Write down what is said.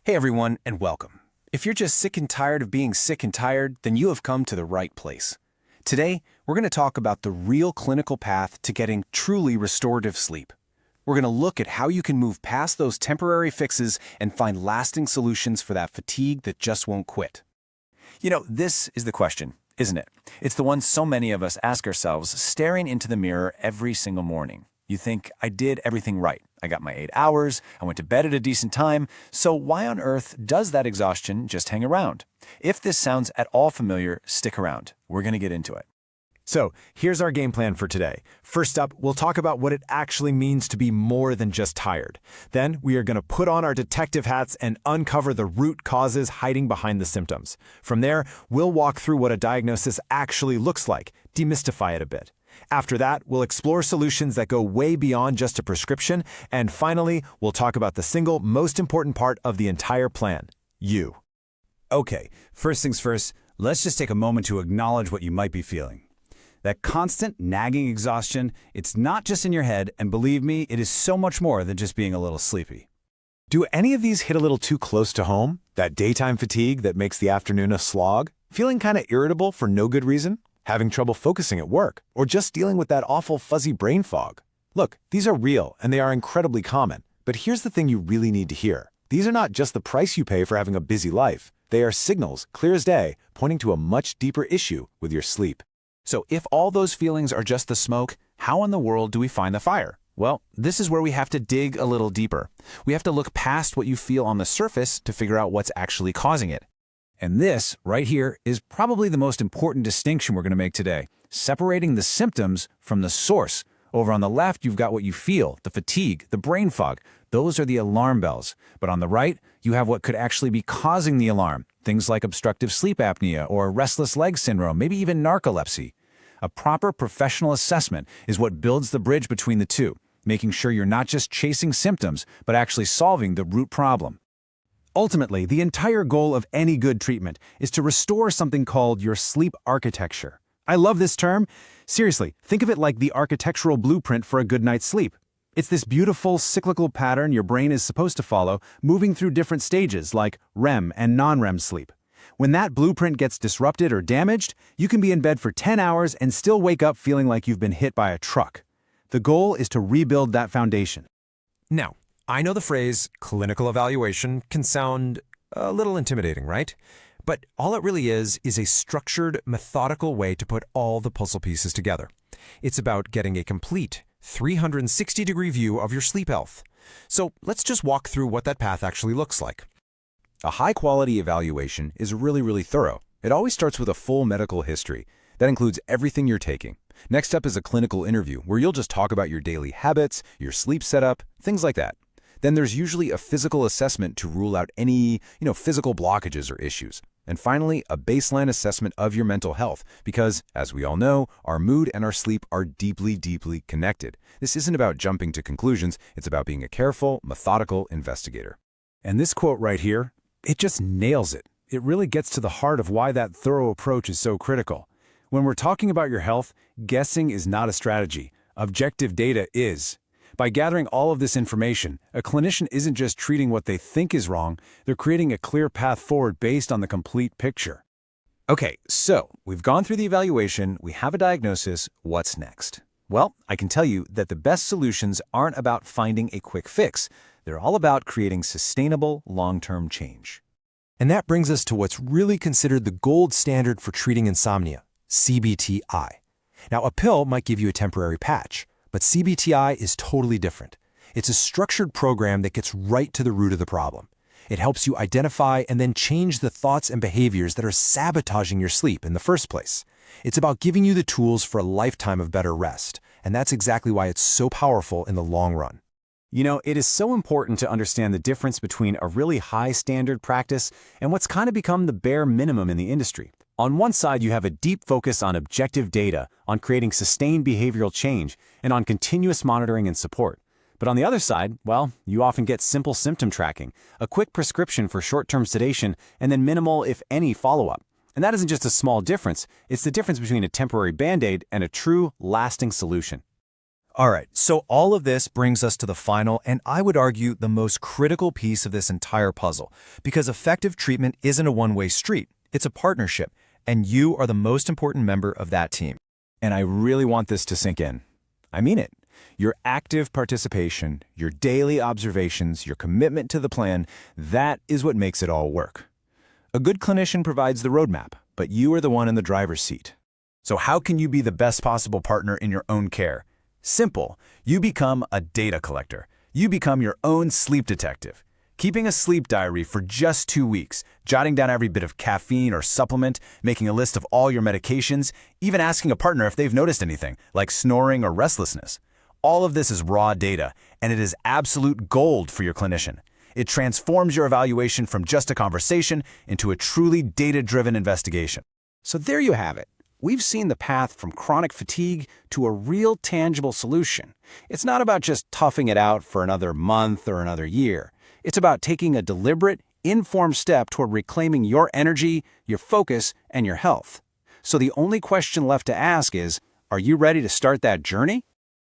Hey everyone, and welcome. If you're just sick and tired of being sick and tired, then you have come to the right place. Today, we're going to talk about the real clinical path to getting truly restorative sleep. We're going to look at how you can move past those temporary fixes and find lasting solutions for that fatigue that just won't quit. This is the question, isn't it? It's the one so many of us ask ourselves staring into the mirror every single morning. You think, I did everything right. I got my 8 hours, I went to bed at a decent time, so why on earth does that exhaustion just hang around? If this sounds at all familiar, stick around. We're going to get into it. So, here's our game plan for today. First up, we'll talk about what it actually means to be more than just tired. Then, we are going to put on our detective hats and uncover the root causes hiding behind the symptoms. From there, we'll walk through what a diagnosis actually looks like, demystify it a bit. After that, we'll explore solutions that go way beyond just a prescription, and finally, we'll talk about the single most important part of the entire plan, you. Okay, first things first, let's just take a moment to acknowledge what you might be feeling. That constant nagging exhaustion, it's not just in your head, and believe me, it is so much more than just being a little sleepy. Do any of these hit a little too close to home? That daytime fatigue that makes the afternoon a slog? Feeling kind of irritable for no good reason? Having trouble focusing at work? Or just dealing with that awful fuzzy brain fog? Look, these are real and they are incredibly common. But here's the thing you really need to hear. These are not just the price you pay for having a busy life. They are signals, clear as day, pointing to a much deeper issue with your sleep. So if all those feelings are just the smoke, how in the world do we find the fire? Well, this is where we have to dig a little deeper. We have to look past what you feel on the surface to figure out what's actually causing it. And this, right here, is probably the most important distinction we're going to make today, separating the symptoms from the source. Over on the left, you've got what you feel, the fatigue, the brain fog. Those are the alarm bells. But on the right, you have what could actually be causing the alarm, things like obstructive sleep apnea or restless leg syndrome, maybe even narcolepsy. A proper professional assessment is what builds the bridge between the two, making sure you're not just chasing symptoms, but actually solving the root problem. Ultimately, the entire goal of any good treatment is to restore something called your sleep architecture. I love this term. Seriously, think of it like the architectural blueprint for a good night's sleep. It's this beautiful cyclical pattern your brain is supposed to follow, moving through different stages like REM and non-REM sleep. When that blueprint gets disrupted or damaged, you can be in bed for 10 hours and still wake up feeling like you've been hit by a truck. The goal is to rebuild that foundation. Now, I know the phrase clinical evaluation can sound a little intimidating, right? But all it really is a structured, methodical way to put all the puzzle pieces together. It's about getting a complete 360-degree view of your sleep health. So let's just walk through what that path actually looks like. A high-quality evaluation is really thorough. It always starts with a full medical history. That includes everything you're taking. Next up is a clinical interview where you'll just talk about your daily habits, your sleep setup, things like that. Then there's usually a physical assessment to rule out any, physical blockages or issues. And finally, a baseline assessment of your mental health because, as we all know, our mood and our sleep are deeply connected. This isn't about jumping to conclusions, it's about being a careful, methodical investigator. And this quote right here, it just nails it. It really gets to the heart of why that thorough approach is so critical. When we're talking about your health, guessing is not a strategy. Objective data is. By gathering all of this information, a clinician isn't just treating what they think is wrong, they're creating a clear path forward based on the complete picture. Okay, so we've gone through the evaluation, we have a diagnosis, what's next? Well, I can tell you that the best solutions aren't about finding a quick fix. They're all about creating sustainable, long-term change. And that brings us to what's really considered the gold standard for treating insomnia, CBTI. Now, a pill might give you a temporary patch, but CBTI is totally different. It's a structured program that gets right to the root of the problem. It helps you identify and then change the thoughts and behaviors that are sabotaging your sleep in the first place. It's about giving you the tools for a lifetime of better rest, and that's exactly why it's so powerful in the long run. It is so important to understand the difference between a really high standard practice and what's kind of become the bare minimum in the industry. On one side, you have a deep focus on objective data, on creating sustained behavioral change, and on continuous monitoring and support. But on the other side, well, you often get simple symptom tracking, a quick prescription for short-term sedation, and then minimal, if any, follow-up. And that isn't just a small difference, it's the difference between a temporary Band-Aid and a true, lasting solution. All right, so all of this brings us to the final, and I would argue the most critical piece of this entire puzzle, because effective treatment isn't a one-way street. It's a partnership, and you are the most important member of that team. And I really want this to sink in. I mean it. Your active participation, your daily observations, your commitment to the plan, that is what makes it all work. A good clinician provides the roadmap, but you are the one in the driver's seat. So how can you be the best possible partner in your own care? Simple. You become a data collector. You become your own sleep detective. Keeping a sleep diary for just 2 weeks, jotting down every bit of caffeine or supplement, making a list of all your medications, even asking a partner if they've noticed anything, like snoring or restlessness. All of this is raw data, and it is absolute gold for your clinician. It transforms your evaluation from just a conversation into a truly data-driven investigation. So there you have it. We've seen the path from chronic fatigue to a real tangible solution. It's not about just toughing it out for another month or another year. It's about taking a deliberate, informed step toward reclaiming your energy, your focus, and your health. So the only question left to ask is, are you ready to start that journey?